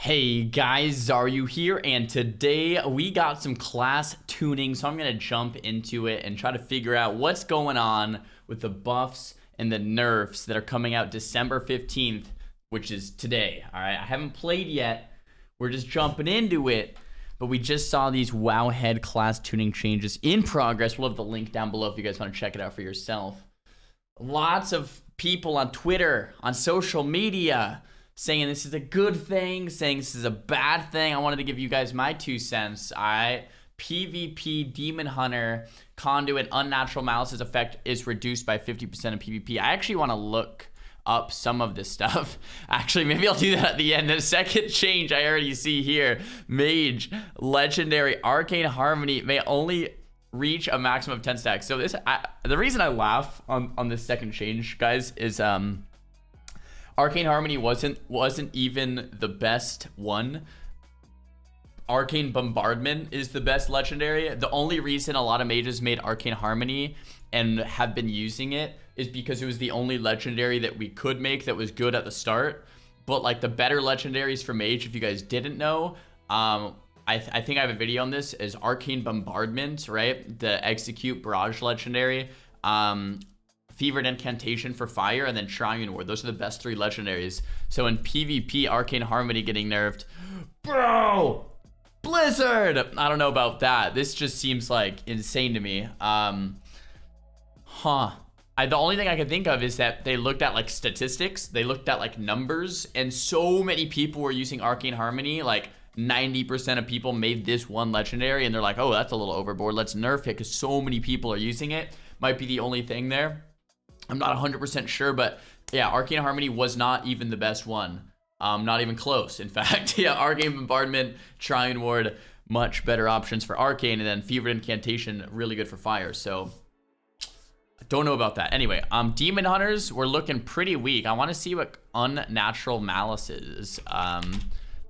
Hey guys, Xaryu here, and today we got some class tuning, so I'm going to jump into it and try to figure out what's going on with the buffs and the nerfs that are coming out December 15th, which is today. Alright, I haven't played yet, we're just jumping into it, but we just saw these Wowhead class tuning changes in progress. We'll have the link down below if you guys want to check it out for yourself. Lots of people on Twitter, on social media, saying this is a good thing, saying this is a bad thing. I wanted to give you guys my 2 cents. PvP Demon Hunter Conduit Unnatural Malice's effect is reduced by 50% in PvP. I actually want to look up some of this stuff. Actually, maybe I'll do that at the end. The second change I already see here. Mage, Legendary, Arcane Harmony may only reach a maximum of 10 stacks. So the reason I laugh on this second change, guys, is Arcane Harmony wasn't even the best one. Arcane Bombardment is the best legendary. The only reason a lot of mages made Arcane Harmony and have been using it is because it was the only legendary that we could make that was good at the start. But like the better legendaries for mage, if you guys didn't know, I think I have a video on this, is Arcane Bombardment, right? The Execute Barrage legendary. Fevered Incantation for fire, and then Shrine Ward. Those are the best 3 legendaries. So in PvP, Arcane Harmony getting nerfed. Bro! Blizzard! I don't know about that. This just seems like insane to me. The only thing I can think of is that they looked at like statistics. They looked at like numbers, and so many people were using Arcane Harmony. Like 90% of people made this one legendary, and they're like, oh, that's a little overboard. Let's nerf it because so many people are using it. Might be the only thing there. I'm not 100% sure, but yeah, Arcane Harmony was not even the best one. Not even close, in fact. Yeah, Arcane Bombardment, Shrine Ward, much better options for Arcane, and then Fevered Incantation, really good for fire. So, I don't know about that. Anyway, Demon Hunters, we're looking pretty weak. I want to see what Unnatural Malice is.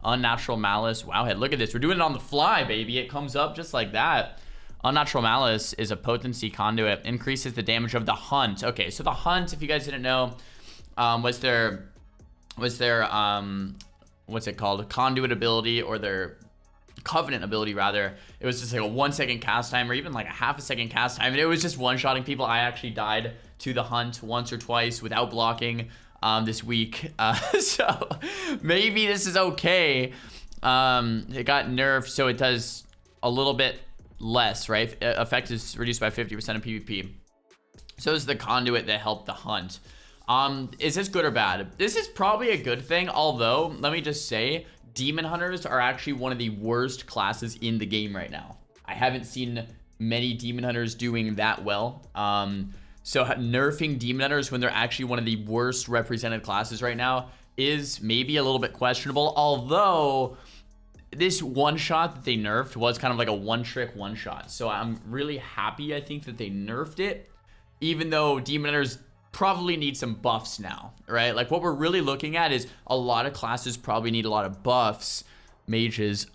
Unnatural Malice, Wowhead, look at this. We're doing it on the fly, baby. It comes up just like that. Unnatural Malice is a potency conduit, increases the damage of the hunt. Okay, so the hunt, if you guys didn't know, was their what's it called, conduit ability, or their covenant ability rather. It was just like a 1-second cast time, or even like a half-a-second cast time, and it was just one-shotting people. I actually died to the hunt once or twice without blocking this week, so maybe this is okay. It got nerfed, so it does a little bit less, right? Effect is reduced by 50% in PvP. So is the conduit that helped the hunt. Is this good or bad? This is probably a good thing, although let me just say, Demon Hunters are actually one of the worst classes in the game right now. I haven't seen many Demon Hunters doing that well. So nerfing Demon Hunters when they're actually one of the worst represented classes right now is maybe a little bit questionable, although this one shot that they nerfed was kind of like a one-trick one-shot. So I'm really happy, I think, that they nerfed it, even though Demon Hunters probably need some buffs now, right? Like what we're really looking at is a lot of classes probably need a lot of buffs. Mages,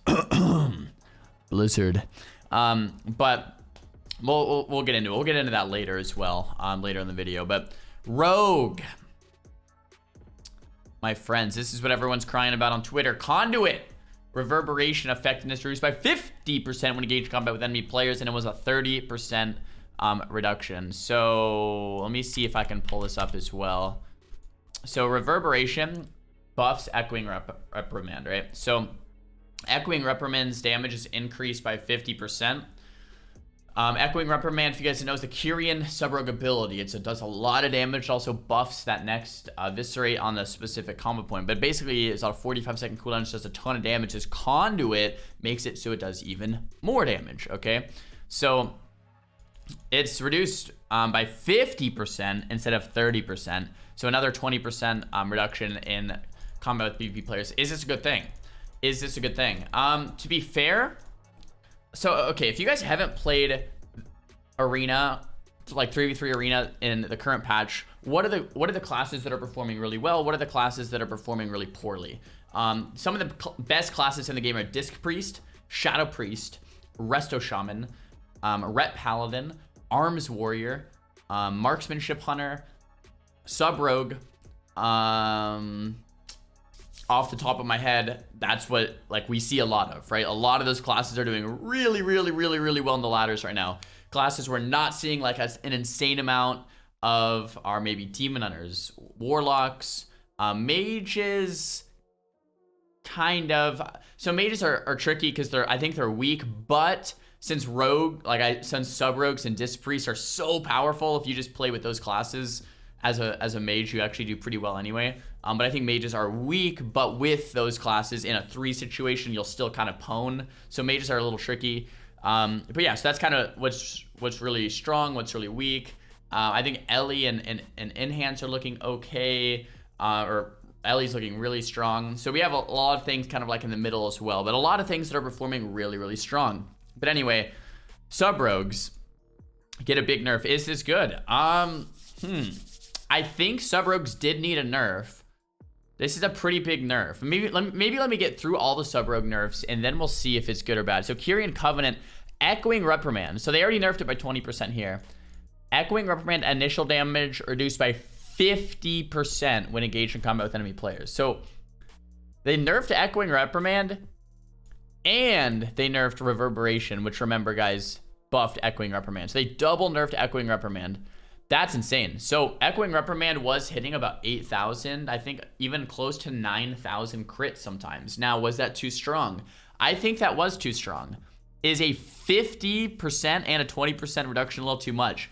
Blizzard. But we'll get into it. We'll get into that later as well, later in the video. But Rogue, my friends, this is what everyone's crying about on Twitter. Conduit. Reverberation effectiveness reduced by 50% when engaged in combat with enemy players, and it was a 30% reduction. So let me see if I can pull this up as well. So reverberation buffs Echoing Reprimand, right? So Echoing Reprimand's damage is increased by 50%. Echoing Reprimand, if you guys know, is the Kyrian sub-rogue ability. It does a lot of damage. It also buffs that next Viscerate on the specific combo point. But basically, it's on a 45-second cooldown. It does a ton of damage. This Conduit makes it so it does even more damage, okay? So it's reduced by 50% instead of 30%. So another 20% reduction in combat with PvP players. Is this a good thing? Is this a good thing? To be fair, so, okay, if you guys haven't played Arena, like 3v3 Arena in the current patch, what are the classes that are performing really well? What are the classes that are performing really poorly? Some of the best classes in the game are Disc Priest, Shadow Priest, Resto Shaman, Ret Paladin, Arms Warrior, Marksmanship Hunter, Sub Rogue, off the top of my head, that's what like we see a lot of, right? A lot of those classes are doing really well in the ladders right now. Classes we're not seeing like an insane amount of are maybe demon hunters, warlocks, mages, kind of. So mages are tricky because I think they're weak, but since since sub rogues and disc priests are so powerful, if you just play with those classes as a mage, you actually do pretty well anyway. But I think mages are weak, but with those classes in a 3 situation, you'll still kind of pwn. So mages are a little tricky. But yeah, so that's kind of what's really strong, what's really weak. I think Ellie and Enhance are looking okay, or Ellie's looking really strong. So we have a lot of things kind of like in the middle as well, but a lot of things that are performing really strong. But anyway, sub rogues get a big nerf. Is this good? I think sub rogues did need a nerf. This is a pretty big nerf. Maybe let me get through all the sub rogue nerfs and then we'll see if it's good or bad. So Kyrian Covenant, Echoing Reprimand. So they already nerfed it by 20% here. Echoing Reprimand initial damage reduced by 50% when engaged in combat with enemy players. So they nerfed Echoing Reprimand and they nerfed Reverberation, which remember guys, buffed Echoing Reprimand. So they double nerfed Echoing Reprimand. That's insane. So Echoing Reprimand was hitting about 8,000, I think even close to 9,000 crits sometimes. Now, was that too strong? I think that was too strong. Is a 50% and a 20% reduction a little too much?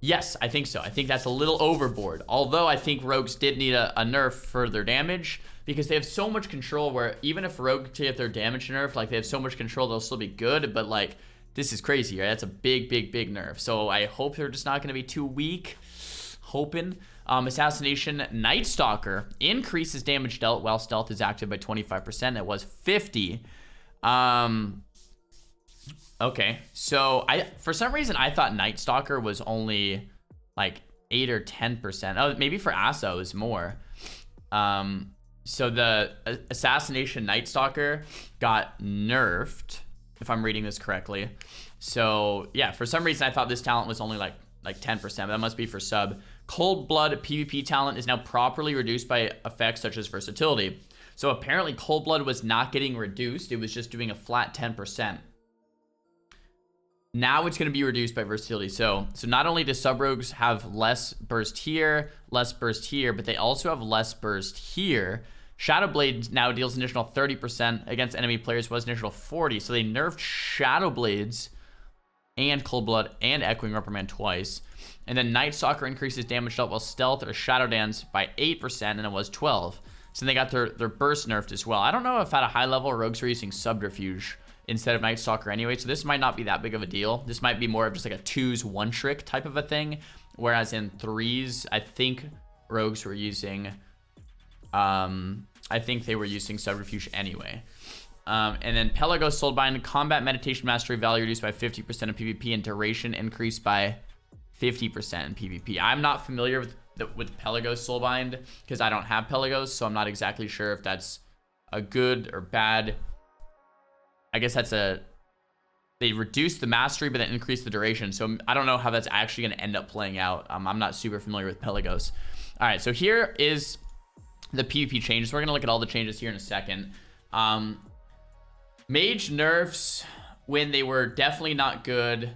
Yes, I think so. I think that's a little overboard. Although I think rogues did need a nerf for their damage because they have so much control where even if rogue get their damage nerfed, like they have so much control, they'll still be good, but like this is crazy, right? That's a big nerf. So I hope they're just not going to be too weak. Hoping. Assassination Night Stalker increases damage dealt while stealth is active by 25%. It was 50. Okay, so for some reason I thought Night Stalker was only like 8 or 10%. Oh, maybe for Asa it was more. So the Assassination Night Stalker got nerfed, if I'm reading this correctly. So yeah, for some reason I thought this talent was only like 10%. That must be for sub. Cold Blood PvP talent is now properly reduced by effects such as versatility. So apparently Cold Blood was not getting reduced. It was just doing a flat 10%. Now it's going to be reduced by versatility. So not only do sub rogues have less burst here, but they also have less burst here. Shadowblade now deals an additional 30% against enemy players, was an additional 40. So they nerfed Shadowblades and Cold Blood and Echoing Reprimand twice. And then Night Stalker increases damage dealt while stealth or Shadow Dance by 8%, and it was 12. So they got their burst nerfed as well. I don't know if at a high level rogues are using Subterfuge instead of Night Stalker anyway, so this might not be that big of a deal. This might be more of just like a 2's one trick type of a thing, whereas in 3's, I think rogues were using, I think they were using Subterfuge anyway. And then Pelagos Soulbind, combat meditation mastery value reduced by 50% in PvP and duration increased by 50% in PvP. I'm not familiar with Pelagos Soulbind because I don't have Pelagos, so I'm not exactly sure if that's a good or bad. I guess they reduced the mastery but then increased the duration, so I don't know how that's actually going to end up playing out. I'm not super familiar with Pelagos. All right, so here is the PvP changes. We're going to look at all the changes here in a second. Mage nerfs when they were definitely not good.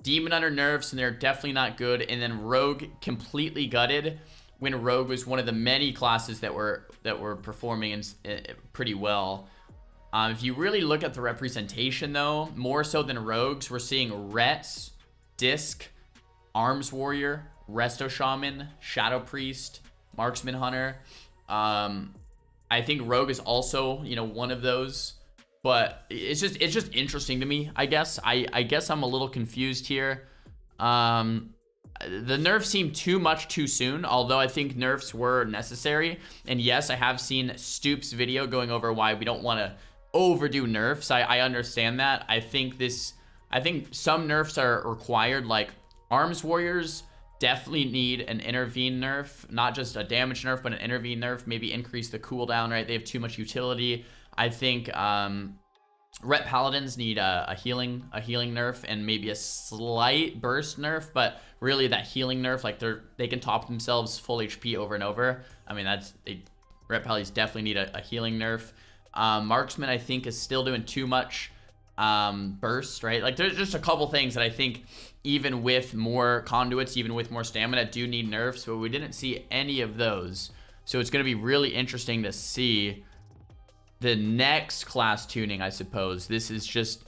Demon Hunter nerfs and they're definitely not good. And then Rogue completely gutted when Rogue was one of the many classes that were performing pretty well. If you really look at the representation though, more so than Rogues, we're seeing Rets, Disc, Arms Warrior, Resto Shaman, Shadow Priest, Marksman Hunter. I think Rogue is also, one of those. But it's just interesting to me, I guess. I guess I'm a little confused here. The nerfs seem too much too soon, although I think nerfs were necessary. And yes, I have seen Stoop's video going over why we don't want to overdo nerfs. I understand that. I think some nerfs are required, like Arms Warriors definitely need an intervene nerf, not just a damage nerf, but an intervene nerf. Maybe increase the cooldown, right? They have too much utility. I think Ret Paladins need a healing nerf and maybe a slight burst nerf, but really that healing nerf, like they can top themselves full HP over and over. I mean, Ret Pallies definitely need a healing nerf. Marksman, I think, is still doing too much burst, right? Like, there's just a couple things that I think, even with more conduits, even with more stamina, do need nerfs, but we didn't see any of those. So it's going to be really interesting to see the next class tuning, I suppose. This is just,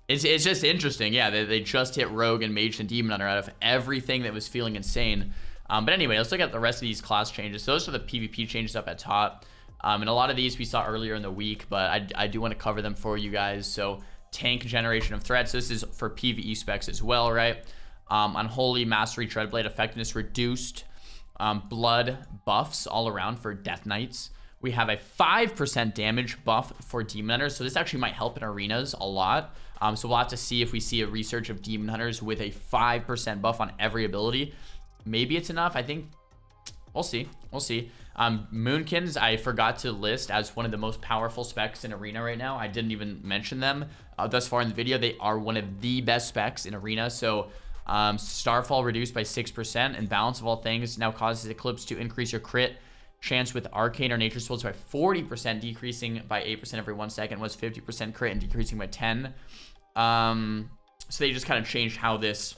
it's just interesting. Yeah, they just hit Rogue and Mage and Demon Hunter out of everything that was feeling insane. But anyway, let's look at the rest of these class changes. So those are the PvP changes up at top. And a lot of these we saw earlier in the week, but I do want to cover them for you guys. So tank generation of threats. This is for PvE specs as well, right? Unholy Mastery Treadblade effectiveness reduced. Blood buffs all around for Death Knights. We have a 5% damage buff for Demon Hunters. So this actually might help in arenas a lot. So we'll have to see if we see a research of Demon Hunters with a 5% buff on every ability. Maybe it's enough. I think we'll see. We'll see. Moonkins, I forgot to list as one of the most powerful specs in Arena right now. I didn't even mention them thus far in the video. They are one of the best specs in Arena. So Starfall reduced by 6%, and Balance of All Things now causes Eclipse to increase your crit chance with Arcane or Nature Spells by 40%, decreasing by 8% every 1 second. Was 50% crit and decreasing by 10. So they just kind of changed how this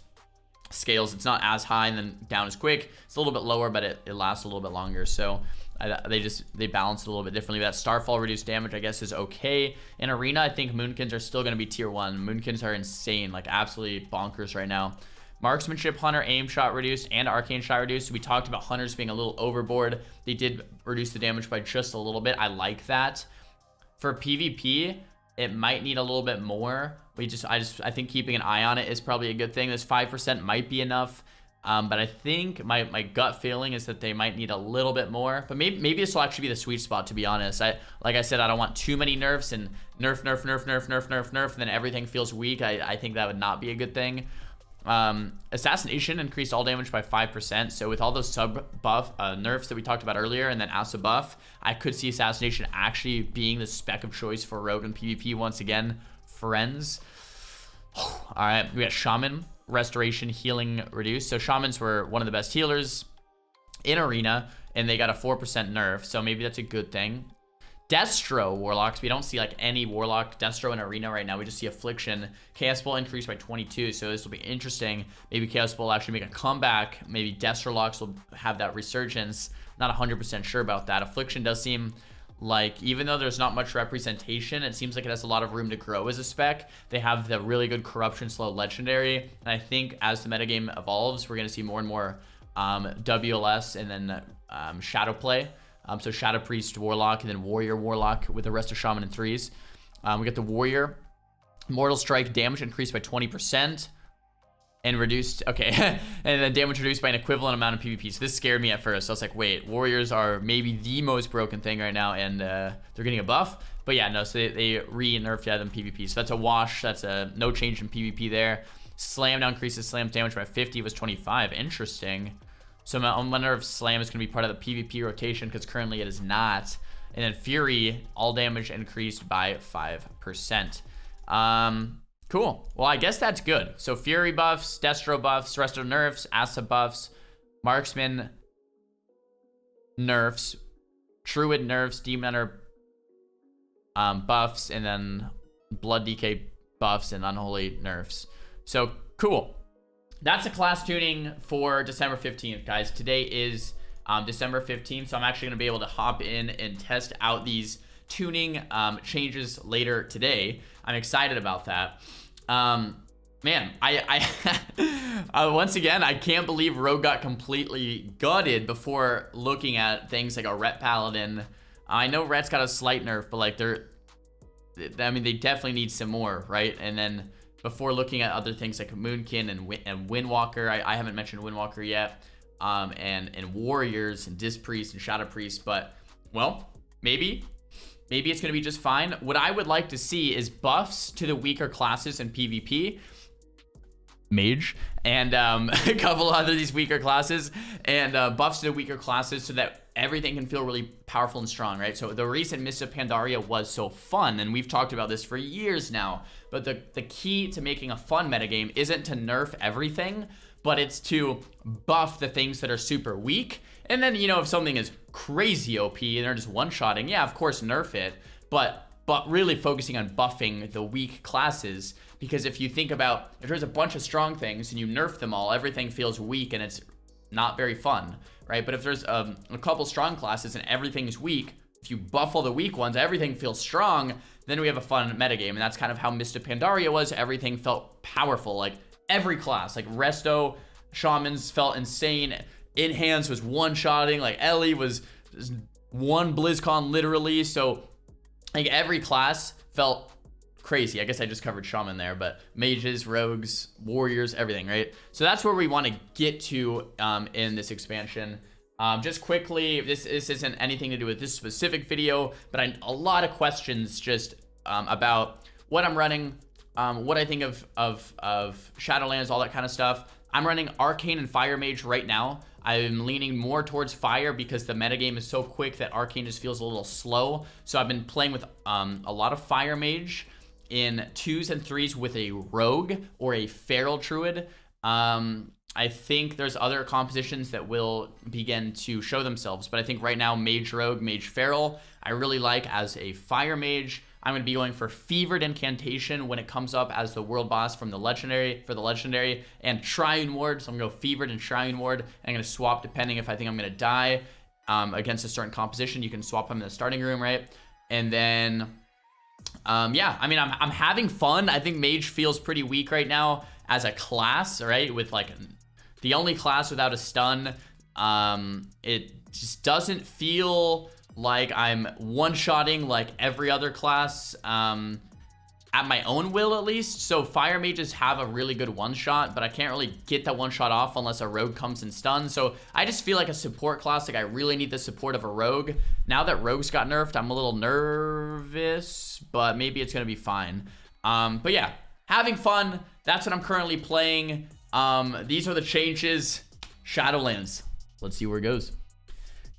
scales. It's not as high and then down as quick. It's a little bit lower, but it lasts a little bit longer. So they balance it a little bit differently. That Starfall reduced damage, I guess, is okay. In Arena, I think Moonkins are still going to be tier 1. Moonkins are insane, like absolutely bonkers right now. Marksmanship, Hunter, aim shot reduced, and arcane shot reduced. We talked about Hunters being a little overboard. They did reduce the damage by just a little bit. I like that. For PvP, it might need a little bit more. I think keeping an eye on it is probably a good thing. This 5% might be enough. But I think my gut feeling is that they might need a little bit more. But maybe this will actually be the sweet spot, to be honest. Like I said, I don't want too many nerfs and nerf, and then everything feels weak. I think that would not be a good thing. Assassination increased all damage by 5%. So with all those sub buff nerfs that we talked about earlier, and then Asa buff, I could see Assassination actually being the spec of choice for Rogue and PvP once again, friends. All right, we got Shaman. Restoration, healing reduced. So Shamans were one of the best healers in Arena, and they got a 4% nerf. So maybe that's a good thing. Destro Warlocks. We don't see like any Warlock Destro in Arena right now. We just see Affliction. Chaos Bolt increased by 22. So this will be interesting. Maybe Chaos Bolt will actually make a comeback. Maybe Destro Locks will have that resurgence. Not 100% sure about that. Affliction does seem like, even though there's not much representation, it seems like it has a lot of room to grow as a spec. They have the really good Corruption Slow Legendary, and I think as the metagame evolves, we're going to see more and more WLS and then Shadow play. So Shadow Priest Warlock and then Warrior Warlock with the rest of Shaman and 3s. We got the Warrior. Mortal Strike damage increased by 20%. And reduced, okay, and then damage reduced by an equivalent amount of PvP. So this scared me at first. I was like, wait, Warriors are maybe the most broken thing right now, and they're getting a buff. But yeah, no, so they re-nerfed them PvP. So that's a wash. That's a no change in PvP there. Slam now increases Slam damage by 50. It was 25. Interesting. So I wonder if Slam is going to be part of the PvP rotation, because currently it is not. And then Fury, all damage increased by 5%. Cool. Well, I guess that's good. So Fury buffs, Destro buffs, Resto nerfs, Asa buffs, Marksman nerfs, Druid nerfs, Demon Hunter buffs, and then Blood DK buffs and Unholy nerfs. So cool. That's a class tuning for December 15th, guys. Today is December 15th, so I'm actually going to be able to hop in and test out these tuning changes later today. I'm excited about that. Man, once again, I can't believe Rogue got completely gutted before looking at things like a Ret Paladin. I know Ret's got a slight nerf, but like they definitely need some more, right? And then before looking at other things like Moonkin and Windwalker, I haven't mentioned Windwalker yet, and Warriors and Disc Priest and Shadow Priest, but well, maybe it's going to be just fine. What I would like to see is buffs to the weaker classes in PvP, Mage, and a couple other these weaker classes, and buffs to the weaker classes so that everything can feel really powerful and strong, right? So the recent Mists of Pandaria was so fun, and we've talked about this for years now, but the key to making a fun metagame isn't to nerf everything, but it's to buff the things that are super weak. And then, you know, if something is crazy OP and they're just one-shotting, yeah, of course nerf it, but really focusing on buffing the weak classes, because if you think about, if there's a bunch of strong things and you nerf them all, everything feels weak and it's not very fun, right? But if there's a couple strong classes and everything's weak, if you buff all the weak ones, everything feels strong, then we have a fun metagame. And that's kind of how Mist of Pandaria was. Everything felt powerful, like every class, like Resto, Shamans felt insane. In Hands was one-shotting, like Ellie was one BlizzCon literally. So like every class felt crazy. I guess I just covered Shaman there, but mages, rogues, warriors, everything, right? So that's where we want to get to in this expansion. Just quickly, this isn't anything to do with this specific video, but a lot of questions just about what I'm running, what I think of Shadowlands, all that kind of stuff. I'm running Arcane and Fire Mage right now. I'm leaning more towards Fire because the metagame is so quick that Arcane just feels a little slow. So I've been playing with a lot of Fire Mage in 2s and 3s with a Rogue or a Feral Druid. I think there's other compositions that will begin to show themselves, but I think right now Mage Rogue, Mage Feral, I really like as a Fire Mage. I'm going to be going for Fevered Incantation when it comes up as the world boss from the legendary, and Triune Ward. So I'm going to go Fevered and Triune Ward, and I'm going to swap depending if I think I'm going to die against a certain composition. You can swap them in the starting room, right? And then, yeah, I mean, I'm having fun. I think Mage feels pretty weak right now as a class, right? With like the only class without a stun. It just doesn't feel like I'm one-shotting like every other class at my own will, at least. So Fire Mages have a really good one-shot, but I can't really get that one-shot off unless a Rogue comes and stuns. So I just feel like a support class, like I really need the support of a Rogue. Now that Rogues got nerfed, I'm a little nervous, but maybe it's gonna be fine. But yeah, having fun. That's what I'm currently playing. These are the changes. Shadowlands. Let's see where it goes.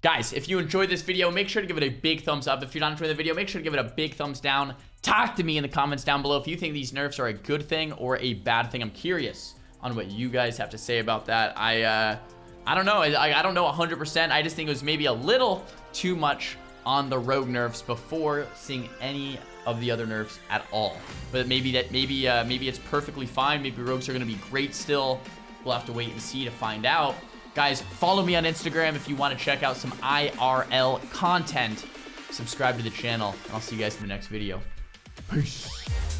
Guys, if you enjoyed this video, make sure to give it a big thumbs up. If you're not enjoying the video, make sure to give it a big thumbs down. Talk to me in the comments down below if you think these nerfs are a good thing or a bad thing. I'm curious on what you guys have to say about that. I don't know. I don't know 100%. I just think it was maybe a little too much on the rogue nerfs before seeing any of the other nerfs at all. But maybe it's perfectly fine. Maybe rogues are going to be great still. We'll have to wait and see to find out. Guys, follow me on Instagram if you want to check out some IRL content. Subscribe to the channel, and I'll see you guys in the next video. Peace.